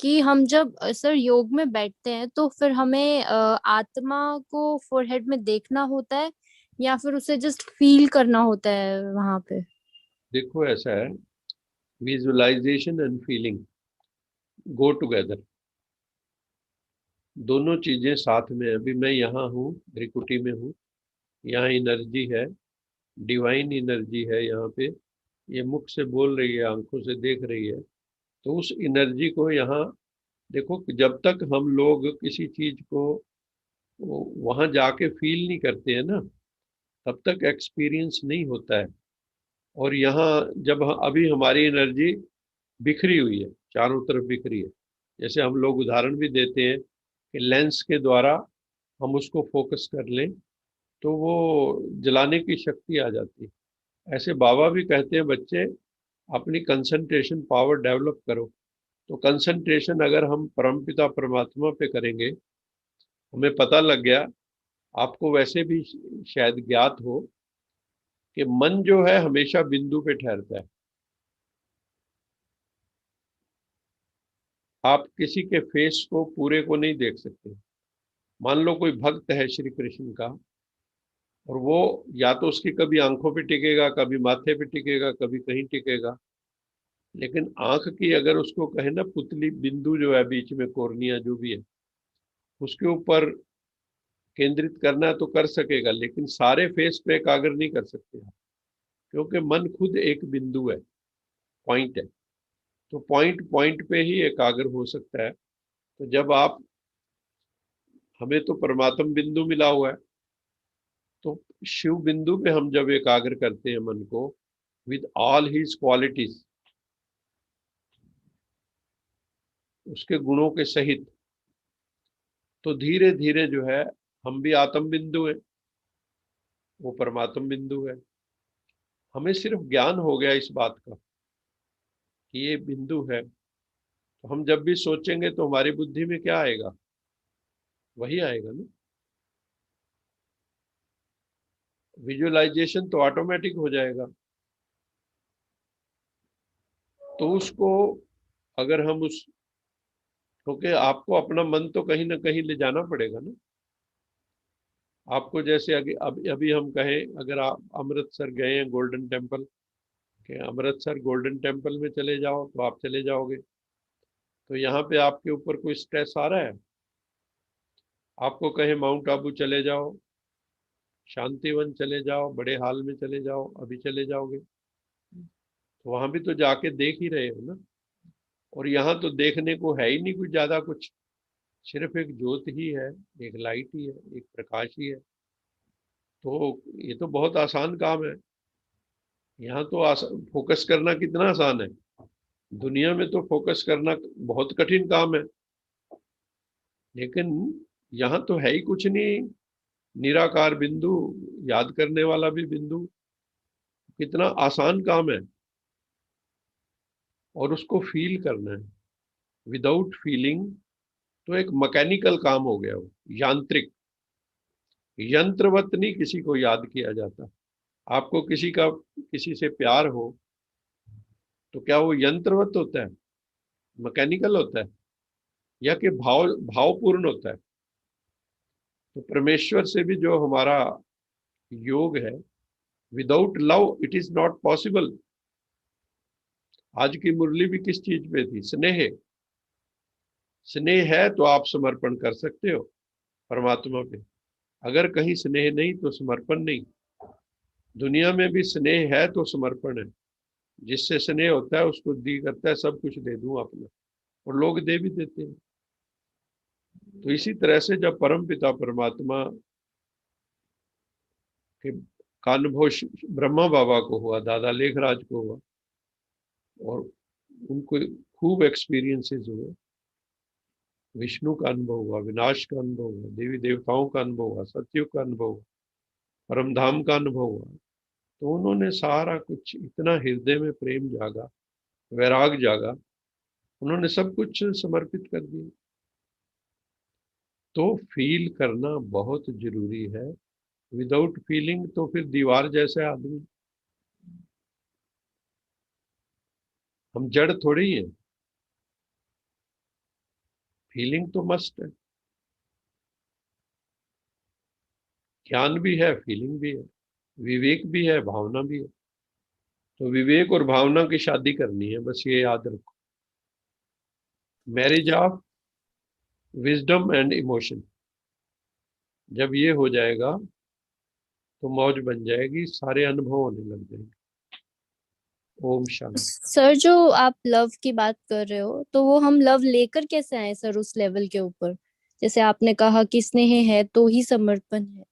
कि हम जब सर योग में बैठते हैं तो फिर हमें आत्मा को फोरहेड में देखना होता है या फिर उसे जस्ट फील करना होता है वहां पे। देखो ऐसा है, visualisation and feeling go together. दोनों चीजें साथ में हैं। अभी मैं यहाँ हूँ, त्रिकुटी में हूँ। यहाँ एनर्जी है, डिवाइन एनर्जी है यहाँ पे। ये मुख से बोल रही है, आंखों से देख रही है। तो उस एनर्जी को यहाँ देखो कि जब तक हम लोग किसी चीज को वहां जाके फील नहीं करते हैं ना, तब तक एक्सपीरियंस नहीं होता है। और यहाँ जब अभी हमारी एनर्जी बिखरी हुई है, चारों तरफ बिखरी है। जैसे हम लोग उदाहरण भी देते हैं कि लेंस के द्वारा हम उसको फोकस कर लें तो वो जलाने की शक्ति आ जाती है। ऐसे बाबा भी कहते हैं, बच्चे अपनी कंसंट्रेशन पावर डेवलप करो। तो कंसंट्रेशन अगर हम परमपिता परमात्मा पे करेंगे, हमें पता लग गया, आपको वैसे भी शायद ज्ञात हो कि मन जो है हमेशा बिंदु पे ठहरता है। आप किसी के फेस को पूरे को नहीं देख सकते। मान लो कोई भक्त है श्री कृष्ण का, और वो या तो उसकी कभी आंखों पे टिकेगा, कभी माथे पे टिकेगा, कभी कहीं टिकेगा। लेकिन आंख की अगर उसको कहे ना, पुतली बिंदु जो है बीच में, कोर्निया जो भी है, उसके ऊपर केंद्रित करना है तो कर सकेगा, लेकिन सारे फेस पे एकाग्र नहीं कर सकते आप। क्योंकि मन खुद एक बिंदु है, पॉइंट है। तो पॉइंट पॉइंट पे ही एकाग्र हो सकता है। तो जब आप, हमें तो परमात्म बिंदु मिला हुआ है, तो शिव बिंदु पे हम जब एकाग्र करते हैं मन को, विद ऑल हिज क्वालिटीज, उसके गुणों के सहित, तो धीरे धीरे जो है, हम भी आत्म बिंदु है, वो परमात्म बिंदु है। हमें सिर्फ ज्ञान हो गया इस बात का कि ये बिंदु है। तो हम जब भी सोचेंगे तो हमारी बुद्धि में क्या आएगा? वही आएगा ना। विजुअलाइजेशन तो ऑटोमेटिक हो जाएगा। तो उसको अगर हम उस, क्योंकि आपको अपना मन तो कहीं ना कहीं ले जाना पड़ेगा ना। आपको जैसे अभी अभी हम कहें, अगर आप अमृतसर गए हैं गोल्डन टेम्पल, के अमृतसर गोल्डन टेम्पल में चले जाओ तो आप चले जाओगे। तो यहाँ पे आपके ऊपर कोई स्ट्रेस आ रहा है? आपको कहे माउंट आबू चले जाओ, शांतिवन चले जाओ, बड़े हाल में चले जाओ, अभी चले जाओगे? तो वहां भी तो जाके देख ही रहे हो ना। और यहाँ तो देखने को है ही नहीं कुछ ज्यादा कुछ, सिर्फ एक ज्योत ही है, एक लाइट ही है, एक प्रकाश ही है। तो ये तो बहुत आसान काम है। यहाँ तो फोकस करना कितना आसान है। दुनिया में तो फोकस करना बहुत कठिन काम है। लेकिन यहाँ तो है ही कुछ नहीं, निराकार बिंदु, याद करने वाला भी बिंदु। कितना आसान काम है। और उसको फील करना है। विदाउट फीलिंग तो एक मैकेनिकल काम हो गया, वो यांत्रिक। यंत्रवत नहीं किसी को याद किया जाता। आपको किसी का, किसी से प्यार हो, तो क्या वो यंत्रवत होता है, मैकेनिकल होता है, या कि भावपूर्ण होता है? तो परमेश्वर से भी जो हमारा योग है, without love it is not possible. आज की मुरली भी किस चीज पे थी? स्नेह। स्नेह है तो आप समर्पण कर सकते हो परमात्मा पे। अगर कहीं स्नेह नहीं तो समर्पण नहीं। दुनिया में भी स्नेह है तो समर्पण है। जिससे स्नेह होता है उसको दी करता है, सब कुछ दे दूं अपना। और लोग दे भी देते हैं। तो इसी तरह से जब परम पिता परमात्मा के का अनुभव ब्रह्मा बाबा को हुआ, दादा लेखराज को हुआ, और उनको खूब एक्सपीरियंसेस हुए, विष्णु का अनुभव हुआ, विनाश का अनुभव हुआ, देवी देवताओं का अनुभव हुआ, सतयुग का अनुभव हुआ, परम धाम का अनुभव हुआ। तो उन्होंने सारा कुछ, इतना हृदय में प्रेम जागा, वैराग जागा, उन्होंने सब कुछ समर्पित कर दिया। तो फील करना बहुत जरूरी है। विदाउट फीलिंग तो फिर दीवार जैसे आदमी, हम जड़ थोड़े ही हैं। फीलिंग तो मस्ट है, ज्ञान भी है, फीलिंग भी है, विवेक भी है, भावना भी है। तो विवेक और भावना की शादी करनी है, बस ये याद रखो। Marriage of wisdom and emotion, जब ये हो जाएगा तो मौज बन जाएगी, सारे अनुभव होने लग जाएंगे। ओम शांति। सर जो आप लव की बात कर रहे हो, तो वो हम लव लेकर कैसे आए सर उस लेवल के ऊपर? जैसे आपने कहा कि स्नेह है तो ही समर्पण है,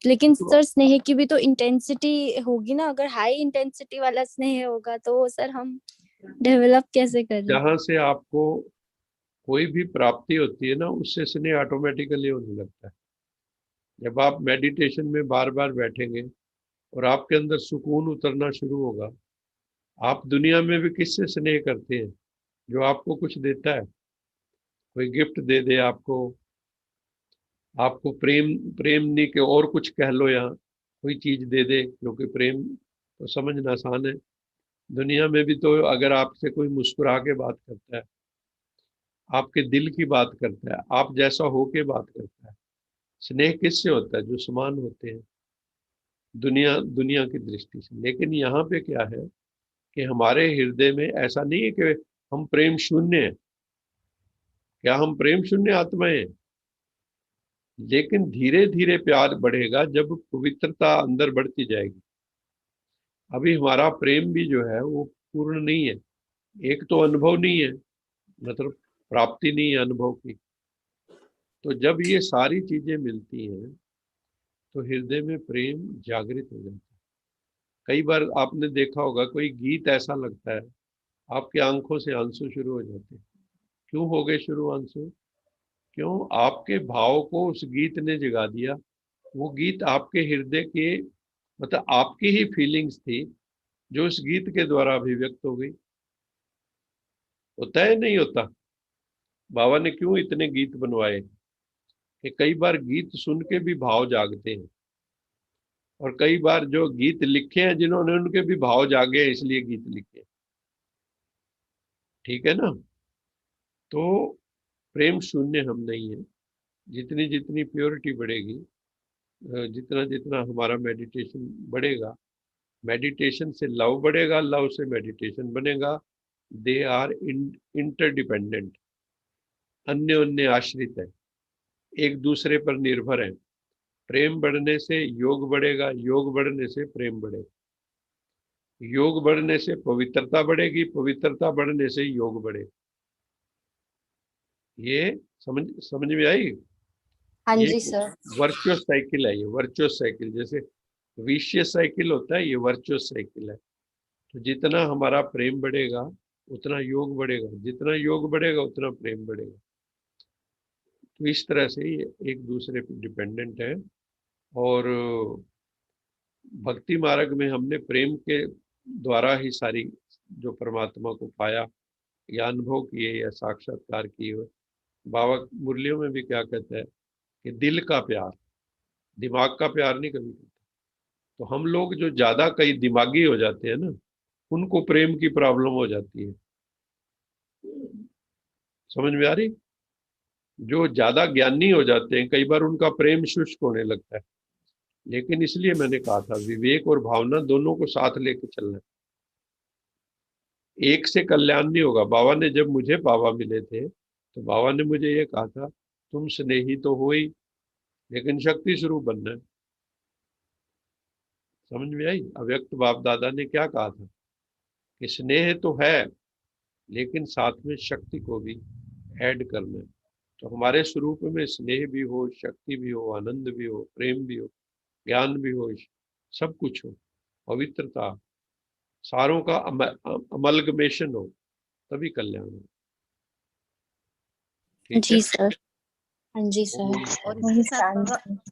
लेकिन तो सर स्नेह की भी तो इंटेंसिटी होगी ना। अगर हाई इंटेंसिटी वाला स्नेह होगा तो वो सर हम डेवलप कैसे करें? जहां से आपको कोई भी प्राप्ति होती है ना, उससे स्नेह ऑटोमेटिकली होने लगता है। जब आप मेडिटेशन में बार बार बैठेंगे और आपके अंदर सुकून उतरना शुरू होगा, आप दुनिया में भी किससे स्नेह करते हैं? जो आपको कुछ देता है, कोई गिफ्ट दे दे आपको, आपको प्रेम, प्रेम नहीं के और कुछ कह लो, यहाँ कोई चीज दे दे, क्योंकि प्रेम तो समझना आसान है। दुनिया में भी तो अगर आपसे कोई मुस्कुरा के बात करता है, आपके दिल की बात करता है, आप जैसा हो के बात करता है, स्नेह किससे होता है? जो समान होते हैं दुनिया दुनिया की दृष्टि से। लेकिन यहाँ पे क्या है कि हमारे हृदय में ऐसा नहीं है कि हम प्रेम शून्य हैं। क्या हम प्रेम शून्य आत्माएं हैं? लेकिन धीरे धीरे प्यार बढ़ेगा जब पवित्रता अंदर बढ़ती जाएगी। अभी हमारा प्रेम भी जो है वो पूर्ण नहीं है। एक तो अनुभव नहीं है, मतलब प्राप्ति नहीं है अनुभव की। तो जब ये सारी चीजें मिलती हैं तो हृदय में प्रेम जागृत हो जाता है। कई बार आपने देखा होगा, कोई गीत ऐसा लगता है, आपकी आंखों से आंसू शुरू हो जाते हैं। क्यों हो गए शुरू आंसू? क्यों? आपके भाव को उस गीत ने जगा दिया। वो गीत आपके हृदय के, मतलब आपकी ही फीलिंग्स थी जो उस गीत के द्वारा अभिव्यक्त हो गई। होता है नहीं होता? बाबा ने क्यों इतने गीत बनवाए कि कई बार गीत सुन के भी भाव जागते हैं, और कई बार जो गीत लिखे हैं जिन्होंने, उनके भी भाव जागे हैं, इसलिए गीत लिखे। ठीक है ना? तो प्रेम शून्य हम नहीं है। जितनी जितनी प्योरिटी बढ़ेगी, जितना जितना हमारा मेडिटेशन बढ़ेगा, मेडिटेशन से लव बढ़ेगा, लव से मेडिटेशन बनेगा। दे आर इंटरडिपेंडेंट, अन्य अन्य आश्रित है, एक दूसरे पर निर्भर है। प्रेम बढ़ने से योग बढ़ेगा, योग बढ़ने से प्रेम बढ़ेगा, योग बढ़ने से पवित्रता बढ़ेगी, पवित्रता बढ़ने से योग बढ़ेगा। ये समझ समझ में आई? हाँ ये जी सर। वर्चुअस साइकिल है, ये वर्चुअस साइकिल। जैसे विशियस साइकिल होता है, ये वर्चुअस साइकिल है। तो जितना हमारा प्रेम बढ़ेगा उतना योग बढ़ेगा, जितना योग बढ़ेगा उतना प्रेम बढ़ेगा। तो इस तरह से ये एक दूसरे पर डिपेंडेंट है। और भक्ति मार्ग में हमने प्रेम के द्वारा ही सारी, जो परमात्मा को पाया या अनुभव किए या साक्षात्कार किए हुए। बाबा मुरलियों में भी क्या कहता है कि दिल का प्यार, दिमाग का प्यार नहीं कभी करता। तो हम लोग जो ज्यादा कई दिमागी हो जाते हैं ना, उनको प्रेम की प्रॉब्लम हो जाती है। समझ में आ रही? जो ज्यादा ज्ञानी हो जाते हैं, कई बार उनका प्रेम शुष्क होने लगता है। लेकिन इसलिए मैंने कहा था, विवेक और भावना दोनों को साथ लेके चलना है। एक से कल्याण नहीं होगा। बाबा ने जब मुझे बाबा मिले थे तो बाबा ने मुझे ये कहा था, तुम स्नेही तो हो ही, लेकिन शक्ति स्वरूप बनना है। समझ में आई? अव्यक्त बाप दादा ने क्या कहा था कि स्नेह तो है, लेकिन साथ में शक्ति को भी ऐड करना है। तो हमारे स्वरूप में स्नेह भी हो, शक्ति भी हो, आनंद भी हो, प्रेम भी हो, ज्ञान भी हो, सब कुछ हो, पवित्रता, सारों का अमलगमेशन हो, तभी कल्याण हो। ठीक है? जी सर। हाँ जी सर। ओम और शांति। इसके साथ